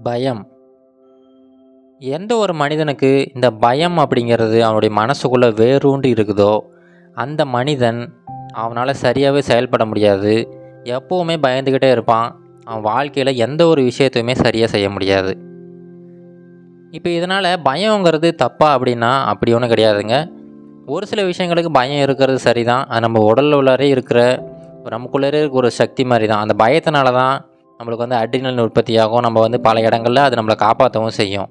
பயம். எந்த ஒரு மனிதனுக்கு இந்த பயம் அப்படிங்கிறது அவனுடைய மனசுக்குள்ளே வேரூன்றி இருக்குதோ, அந்த மனிதன் அவனால் சரியாகவே செயல்பட முடியாது. எப்போவுமே பயந்துக்கிட்டே இருப்பான். அவன் வாழ்க்கையில் எந்த ஒரு விஷயத்தையுமே சரியாக செய்ய முடியாது. இப்போ இதனால் பயங்கிறது தப்பா அப்படின்னா அப்படி ஒன்றும் கிடையாதுங்க. ஒரு சில விஷயங்களுக்கு பயம் இருக்கிறது சரிதான். அது நம்ம உடல்ல உள்ளாரே இருக்கிற நமக்குள்ளே இருக்க ஒரு சக்தி மாதிரி தான். அந்த பயத்தினால தான் நம்மளுக்கு அட்ரினலின் உற்பத்தியாகும். நம்ம பல இடங்களில் அது நம்மளை காப்பாற்றவும் செய்யும்.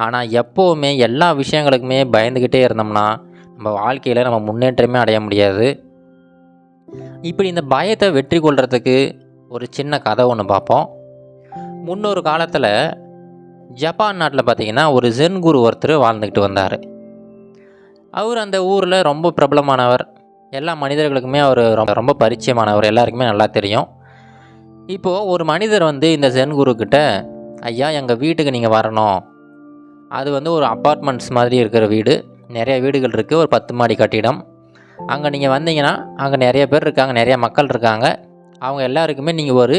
ஆனால் எப்போவுமே எல்லா விஷயங்களுக்குமே பயந்துக்கிட்டே இருந்தோம்னா நம்ம வாழ்க்கையில் நம்ம முன்னேற்றமே அடைய முடியாது. இப்படி இந்த பயத்தை வெற்றி கொள்றதுக்கு ஒரு சின்ன கதை ஒன்று பார்ப்போம். முன்னொரு காலத்தில் ஜப்பான் நாட்டில் பார்த்திங்கன்னா ஒரு ஜென் குரு ஒருத்தர் வாழ்ந்துக்கிட்டு வந்தார். அவர் அந்த ஊரில் ரொம்ப பிரபலமானவர். எல்லா மனிதர்களுக்குமே அவர் ரொம்ப பரிச்சயமானவர். எல்லாருக்குமே நல்லா தெரியும். இப்போது ஒரு மனிதர் இந்த ஜென் குரு கிட்ட, ஐயா எங்கள் வீட்டுக்கு நீங்கள் வரணும். அது ஒரு அப்பார்ட்மெண்ட்ஸ் மாதிரி இருக்கிற வீடு. நிறைய வீடுகள் இருக்குது. ஒரு 10 மாடி கட்டிடம். அங்கே நீங்கள் வந்தீங்கன்னா அங்கே நிறைய பேர் இருக்காங்க, நிறைய மக்கள் இருக்காங்க. அவங்க எல்லாருக்குமே நீங்கள் ஒரு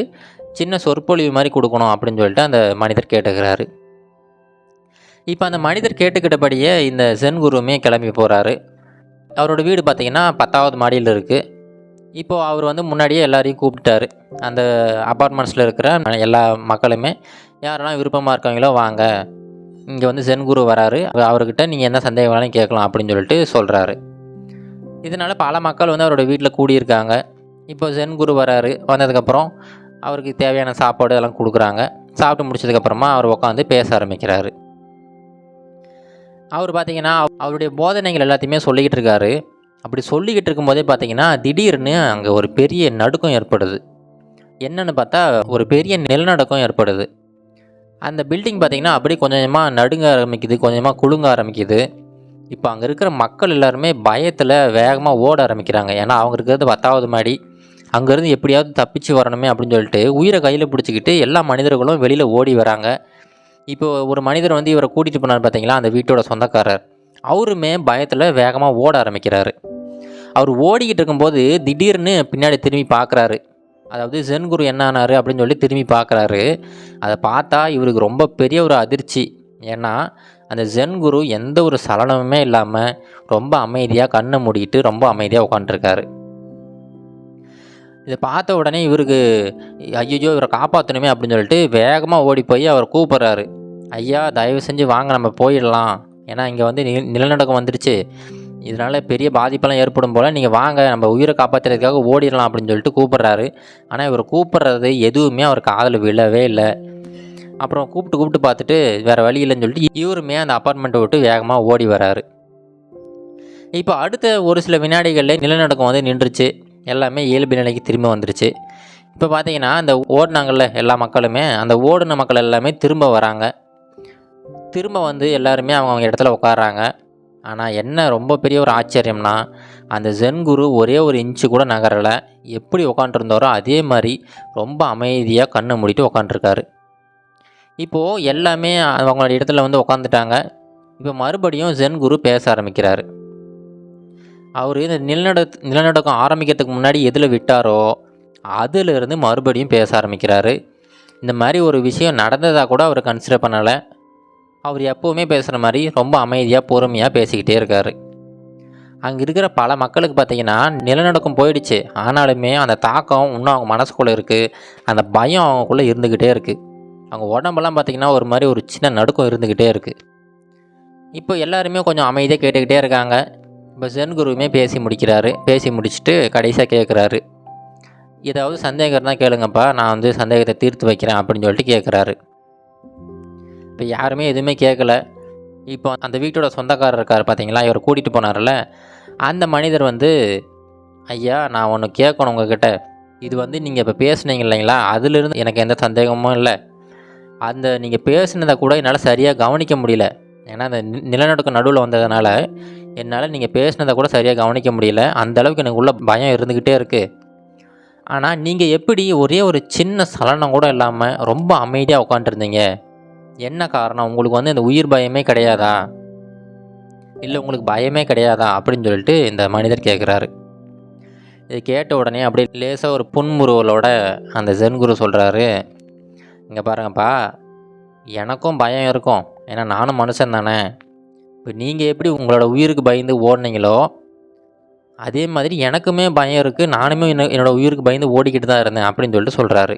சின்ன சொற்பொழிவு மாதிரி கொடுக்கணும் அப்படின்னு சொல்லிட்டு அந்த மனிதர் கேட்டுக்கிறாரு. இப்போ அந்த மனிதர் கேட்டுக்கிட்டபடியே இந்த ஜென் குருவுமே கிளம்பி போகிறாரு. அவரோட வீடு பார்த்திங்கன்னா 10வது மாடியில் இருக்குது. இப்போது அவர் முன்னாடியே எல்லாரையும் கூப்பிட்டாரு. அந்த அப்பார்ட்மெண்ட்ஸில் இருக்கிற எல்லா மக்களுமே யாரெல்லாம் விருப்பமாக இருக்காங்களோ வாங்க, இங்கே ஜென் குரு வராரு, அவர்கிட்ட நீங்கள் என்ன சந்தேகம் வேணாலும் கேட்கலாம் அப்படின்னு சொல்லிட்டு சொல்கிறாரு. இதனால் பல மக்கள் அவரோட வீட்டில் கூடியிருக்காங்க. இப்போ ஜென் குரு வராரு. வந்ததுக்கப்புறம் அவருக்கு தேவையான சாப்பாடு எல்லாம் கொடுக்குறாங்க. சாப்பிட்டு முடிச்சதுக்கப்புறமா அவர் உட்காந்து பேச ஆரம்பிக்கிறாரு. அவர் பார்த்திங்கன்னா அவருடைய போதனைகள் எல்லாத்தையுமே சொல்லிக்கிட்டு இருக்காரு. அப்படி சொல்லிக்கிட்டு இருக்கும்போதே பார்த்திங்கன்னா திடீர்னு அங்கே ஒரு பெரிய நடுக்கம் ஏற்படுது. என்னென்னு பார்த்தா ஒரு பெரிய நிலநடுக்கம் ஏற்படுது. அந்த பில்டிங் பார்த்திங்கன்னா அப்படியே கொஞ்சம் கொஞ்சமாக நடுங்க ஆரம்பிக்குது, கொஞ்சமாக குலுங்க ஆரம்பிக்குது. இப்போ அங்கே இருக்கிற மக்கள் எல்லாருமே பயத்தில் வேகமாக ஓட ஆரம்பிக்கிறாங்க. ஏன்னா அவங்க இருக்கிறது 10வது மாடி. அங்கேருந்து எப்படியாவது தப்பிச்சு வரணுமே அப்படின்னு சொல்லிட்டு உயிரை கையில் பிடிச்சிக்கிட்டு எல்லா மனிதர்களும் வெளியில் ஓடி வராங்க. இப்போது ஒரு மனிதர் இவரை கூட்டிகிட்டு போனார் பார்த்தீங்களா, அந்த வீட்டோட சொந்தக்காரர். அவருமே பயத்தில் வேகமாக ஓட ஆரம்பிக்கிறாரு. அவர் ஓடிக்கிட்டு இருக்கும்போது திடீர்னு பின்னாடி திரும்பி பார்க்குறாரு. அதாவது ஜென் குரு என்ன ஆனார் அப்படின்னு சொல்லி திரும்பி பார்க்குறாரு. அதை பார்த்தா இவருக்கு ரொம்ப பெரிய ஒரு அதிர்ச்சி. ஏன்னா அந்த ஜென் குரு எந்த ஒரு சலனமுமே இல்லாமல் ரொம்ப அமைதியாக கண்ணை மூடிக்கிட்டு ரொம்ப அமைதியாக உட்காந்துருக்காரு. இதை பார்த்த உடனே இவருக்கு ஐயோ இவரை காப்பாற்றணுமே அப்படின்னு சொல்லிட்டு வேகமாக ஓடி போய் அவர் கூப்பிட்றாரு. ஐயா தயவு செஞ்சு வாங்க, நம்ம போயிடலாம். ஏன்னா இங்கே நிலநடுக்கம் வந்துடுச்சு. இதனால் பெரிய பாதிப்பெல்லாம் ஏற்படும் போல், நீங்கள் வாங்க நம்ம உயிரை காப்பாற்றுறதுக்காக ஓடிடலாம் அப்படின்னு சொல்லிட்டு கூப்பிட்றாரு. ஆனால் இவர் கூப்பிட்றது எதுவுமே அவர் காதில் விழவே இல்லை. அப்புறம் கூப்பிட்டு பார்த்துட்டு வேறு வழி இல்லைன்னு சொல்லிட்டு இவருமே அந்த அப்பார்ட்மெண்ட்டை விட்டு வேகமாக ஓடி வராரு. இப்போ அடுத்த ஒரு சில வினாடிகளில் நிலநடுக்கம் நின்றுச்சு. எல்லாமே இயல்பு நிலைக்கு திரும்ப வந்துருச்சு. இப்போ பார்த்தீங்கன்னா அந்த ஓடினாங்கள்ல எல்லா மக்களுமே, அந்த ஓடின மக்கள் எல்லாமே திரும்ப வராங்க. திரும்ப எல்லாருமே அவங்க இடத்துல உட்காராங்க. ஆனால் என்ன ரொம்ப பெரிய ஒரு ஆச்சரியம்னா, அந்த ஜென் குரு ஒரே ஒரு இன்ச்சு கூட நகரலை. எப்படி உட்காண்ட்ருந்தாரோ அதே மாதிரி ரொம்ப அமைதியாக கண்ணை மூடிட்டு உட்காண்ட்ருக்காரு. இப்போது எல்லாமே அவங்களோட இடத்துல உட்காந்துட்டாங்க. இப்போ மறுபடியும் ஜென் குரு பேச ஆரம்பிக்கிறாரு. அவர் இந்த நிலநடுக்கம் ஆரம்பிக்கிறதுக்கு முன்னாடி எதில் விட்டாரோ அதிலிருந்து மறுபடியும் பேச ஆரம்பிக்கிறாரு. இந்த மாதிரி ஒரு விஷயம் நடந்ததாக கூட அவர் கன்சிடர் பண்ணலை. அவர் எப்போவுமே பேசுகிற மாதிரி ரொம்ப அமைதியாக பொறுமையாக பேசிக்கிட்டே இருக்கார். அங்கே இருக்கிற பல மக்களுக்கு பார்த்திங்கன்னா நிலநடுக்கம் போயிடுச்சு. ஆனாலுமே அந்த தாக்கம் இன்னும் அவங்க மனசுக்குள்ளே இருக்குது. அந்த பயம் அவங்களுக்குள்ளே இருந்துக்கிட்டே இருக்குது. அவங்க உடம்பெல்லாம் பார்த்திங்கன்னா ஒரு மாதிரி ஒரு சின்ன நடுக்கம் இருந்துக்கிட்டே இருக்குது. இப்போ எல்லாருமே கொஞ்சம் அமைதியாக கேட்டுக்கிட்டே இருக்காங்க. இப்போ ஜென் குருவுமே பேசி முடிக்கிறாரு. பேசி முடிச்சுட்டு கடைசியாக கேட்குறாரு, ஏதாவது சந்தேகம் இருந்தால் கேளுங்கப்பா, நான் சந்தேகத்தை தீர்த்து வைக்கிறேன் அப்படின்னு சொல்லிட்டு கேட்குறாரு. இப்போ யாருமே எதுவுமே கேட்கல. இப்போ அந்த வீட்டோட சொந்தக்காரர் இருக்கார் பார்த்தீங்களா, இவர் கூட்டிகிட்டு போனார்ல, அந்த மனிதர் ஐயா நான் ஒன்று கேட்கணும் உங்ககிட்ட. இது நீங்கள் இப்போ பேசுனீங்க இல்லைங்களா, அதிலிருந்து எனக்கு எந்த சந்தேகமும் இல்லை. அந்த நீங்கள் பேசுனதை கூட என்னால் சரியாக கவனிக்க முடியல. ஏன்னா அந்த நிலநடுக்கம் நடுவில் வந்ததுனால என்னால் நீங்கள் பேசுனதை கூட சரியாக கவனிக்க முடியல. அந்தளவுக்கு எனக்கு உள்ள பயம் இருந்துக்கிட்டே இருக்குது. ஆனால் நீங்கள் எப்படி ஒரே ஒரு சின்ன சலனம் கூட இல்லாமல் ரொம்ப அமைதியாக உட்காண்ட்ருந்தீங்க? என்ன காரணம்? உங்களுக்கு இந்த உயிர் பயமே கிடையாதா? இல்லை உங்களுக்கு பயமே கிடையாதா அப்படின்னு சொல்லிட்டு இந்த மனிதர் கேட்குறாரு. இது கேட்ட உடனே அப்படியே லேசாக ஒரு புன்முறுவலோட அந்த ஜென் குரு சொல்கிறாரு, இங்கே பாருங்கப்பா, எனக்கும் பயம் இருக்கும். ஏன்னா நானும் மனுஷன் தானே. இப்போ நீங்கள் எப்படி உங்களோட உயிருக்கு பயந்து ஓடுனீங்களோ, அதே மாதிரி எனக்குமே பயம் இருக்குது. நானுமே என்னோட உயிருக்கு பயந்து ஓடிக்கிட்டு தான் இருந்தேன் அப்படின்னு சொல்லிட்டு சொல்கிறாரு.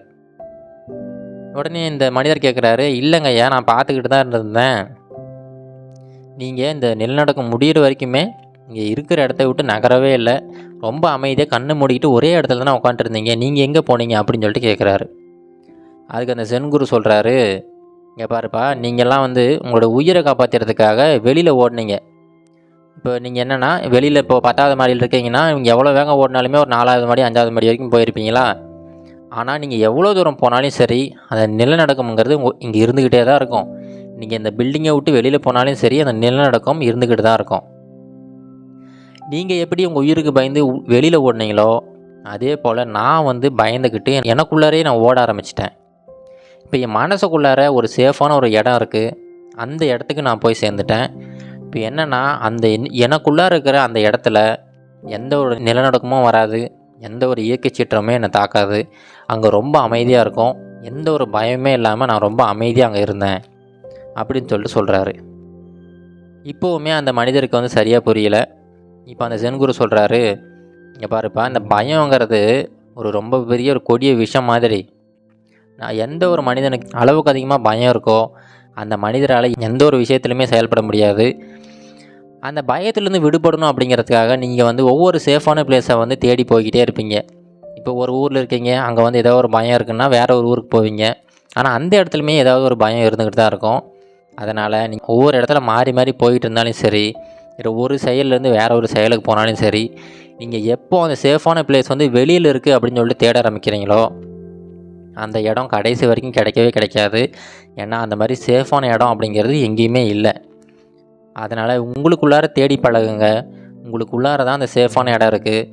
உடனே இந்த மனிதர் கேட்குறாரு, இல்லைங்க ஐயா, நான் பார்த்துக்கிட்டு தான் இருந்தேன். நீங்கள் இந்த நிலநடுக்கம் முடிகிற வரைக்குமே இங்கே இருக்கிற இடத்த விட்டு நகரவே இல்லை. ரொம்ப அமைதியாக கண்ணு மூடிக்கிட்டு ஒரே இடத்துல தானே உட்காந்துருந்தீங்க. நீங்கள் எங்கே போனீங்க அப்படின்னு சொல்லிட்டு கேட்குறாரு. அதுக்கு அந்த சென் குரு சொல்கிறாரு, இங்கே பாருப்பா, நீங்கள்லாம் உங்களோட உயிரை காப்பாற்றுறதுக்காக வெளியில் ஓடுனீங்க. இப்போ நீங்கள் என்னென்னா வெளியில் இப்போ 10வது மாடியில் இருக்கீங்கன்னா, நீங்கள் எவ்வளோ வேகம் ஓடினாலுமே ஒரு 4வது மாடி 5வது மாடி வரைக்கும் போயிருப்பீங்களா? ஆனால் நீங்கள் எவ்வளோ தூரம் போனாலும் சரி, அந்த நிலநடுக்கம்ங்கிறது இங்கே இருந்துக்கிட்டே தான் இருக்கும். நீங்கள் இந்த பில்டிங்கை விட்டு வெளியில் போனாலும் சரி, அந்த நிலநடுக்கம் இருந்துக்கிட்டு தான் இருக்கும். நீங்கள் எப்படி உங்கள் உயிருக்கு பயந்து வெளியில் ஓடினீங்களோ, அதே போல் நான் பயந்துக்கிட்டு எனக்குள்ளாரே நான் ஓட ஆரம்பிச்சிட்டேன். இப்போ என் மனசுக்குள்ளார ஒரு சேஃபான ஒரு இடம் இருக்குது. அந்த இடத்துக்கு நான் போய் சேர்ந்துட்டேன். இப்போ என்னென்னா, அந்த எனக்குள்ளார இருக்கிற அந்த இடத்துல எந்த ஒரு நிலநடுக்கமும் வராது, எந்த ஒரு இயற்கை சீற்றமுமே என்னை தாக்காது. அங்கே ரொம்ப அமைதியாக இருக்கும். எந்த ஒரு பயமே இல்லாமல் நான் ரொம்ப அமைதியாக அங்கே இருந்தேன் அப்படின்னு சொல்லிட்டு சொல்கிறாரு. இப்போவுமே அந்த மனிதருக்கு சரியாக புரியல. இப்போ அந்த சென்குரு சொல்கிறாரு, இங்கே பாருப்பா, இந்த பயங்கிறது ரொம்ப பெரிய ஒரு கொடிய விஷம் மாதிரி. நான் எந்த ஒரு மனிதனுக்கு அளவுக்கு அதிகமாக பயம் இருக்கோ, அந்த மனிதரால் எந்த ஒரு விஷயத்துலையுமே செயல்பட முடியாது. அந்த பயத்துலேருந்து விடுபடணும் அப்படிங்கிறதுக்காக நீங்கள் ஒவ்வொரு சேஃபான பிளேஸை தேடி போய்கிட்டே இருப்பீங்க. இப்போ ஒரு ஊரில் இருக்கீங்க, அங்கே ஏதோ ஒரு பயம் இருக்குன்னா வேறு ஒரு ஊருக்கு போவீங்க. ஆனால் அந்த இடத்துலையுமே ஏதாவது ஒரு பயம் இருந்துக்கிட்டு தான் இருக்கும். அதனால் நீங்கள் ஒவ்வொரு இடத்துல மாறி மாறி போயிட்டு இருந்தாலும் சரி, இல்லை ஒரு செயல்லேருந்து வேறு ஒரு செயலுக்கு போனாலும் சரி, நீங்கள் எப்போ அந்த சேஃபான பிளேஸ் வெளியில் இருக்குது அப்படின்னு சொல்லிட்டு தேட ஆரம்பிக்கிறீங்களோ, அந்த இடம் கடைசி வரைக்கும் கிடைக்கவே கிடைக்காது. ஏன்னா அந்த மாதிரி சேஃபான இடம் அப்படிங்கிறது எங்கேயுமே இல்லை. அதனால் உங்களுக்குள்ளார தேடி பழகுங்க. உங்களுக்குள்ளார தான் அந்த சேஃபான இடம் இருக்குது.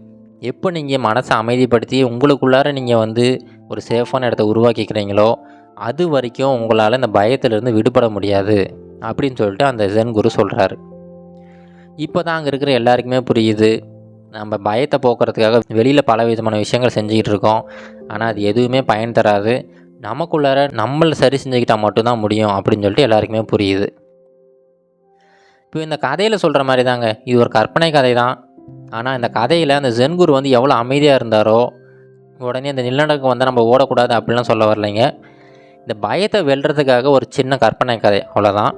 எப்போ நீங்கள் மனசை அமைதிப்படுத்தி உங்களுக்குள்ளார நீங்கள் ஒரு சேஃபான இடத்த உருவாக்கிக்கிறீங்களோ, அது வரைக்கும் உங்களால் இந்த பயத்திலிருந்து விடுபட முடியாது அப்படின்னு சொல்லிட்டு அந்த ஜென் குரு சொல்கிறாரு. இப்போ தான் அங்கே இருக்கிற எல்லாருக்குமே புரியுது, நம்ம பயத்தை போக்குறதுக்காக வெளியில் பல விதமான விஷயங்கள் செஞ்சுக்கிட்டு இருக்கோம். ஆனால் அது எதுவுமே பயன் தராது. நமக்குள்ளார நம்மளை சரி செஞ்சுக்கிட்டால் மட்டும்தான் முடியும் அப்படின்னு சொல்லிட்டு எல்லாருக்குமே புரியுது. இப்போ இந்த கதையில் சொல்கிற மாதிரி தாங்க, இது ஒரு கற்பனை கதை தான். ஆனால் இந்த கதையில் அந்த ஜென் குரு எவ்வளோ அமைதியாக இருந்தாரோ, உடனே இந்த நிலநடுக்கம் நம்ம ஓடக்கூடாது அப்படிலாம் சொல்ல வரலைங்க. இந்த பயத்தை வெல்றதுக்காக ஒரு சின்ன கற்பனை கதை, அவ்வளோதான்.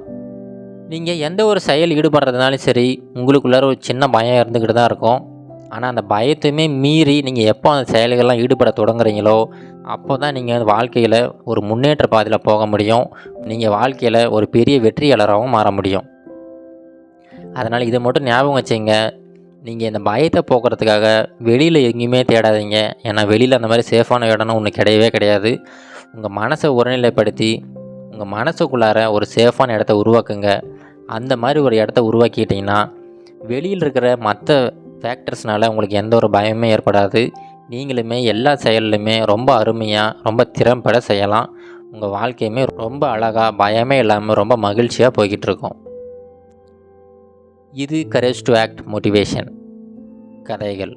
நீங்கள் எந்த ஒரு செயல் ஈடுபடுறதுனாலும் சரி, உங்களுக்குள்ளார ஒரு சின்ன பயம் இருந்துக்கிட்டு தான் இருக்கும். ஆனால் அந்த பயத்தையுமே மீறி நீங்கள் எப்போ அந்த செயல்கள்லாம் ஈடுபட தொடங்குறீங்களோ, அப்போ தான் நீங்கள் வாழ்க்கையில் ஒரு முன்னேற்ற பாதையில் போக முடியும். நீங்கள் வாழ்க்கையில் ஒரு பெரிய வெற்றியாளராகவும் மாற முடியும். அதனால் இதை மட்டும் ஞாபகம் வச்சுங்க. நீங்கள் இந்த பயத்தை போக்குறதுக்காக வெளியில் எங்கேயுமே தேடாதீங்க. ஏன்னா வெளியில் அந்த மாதிரி சேஃபான இடம்னு ஒன்று கிடையவே கிடையாது. உங்கள் மனசை ஒருநிலைப்படுத்தி உங்கள் மனசுக்குள்ளார ஒரு சேஃபான இடத்த உருவாக்குங்க. அந்த மாதிரி ஒரு இடத்த உருவாக்கிட்டிங்கன்னா வெளியில் இருக்கிற மற்ற ஃபேக்டர்ஸ்னால் உங்களுக்கு எந்த ஒரு பயமே ஏற்படாது. நீங்களுமே எல்லா செயல்லையுமே ரொம்ப அருமையாக ரொம்ப திறம்பட செய்யலாம். உங்கள் வாழ்க்கையுமே ரொம்ப அழகாக பயமே இல்லாமல் ரொம்ப மகிழ்ச்சியாக போய்கிட்டு இருக்கும். இது கரேஜ் டு ஆக்ட் மோட்டிவேஷன் கதைகள்.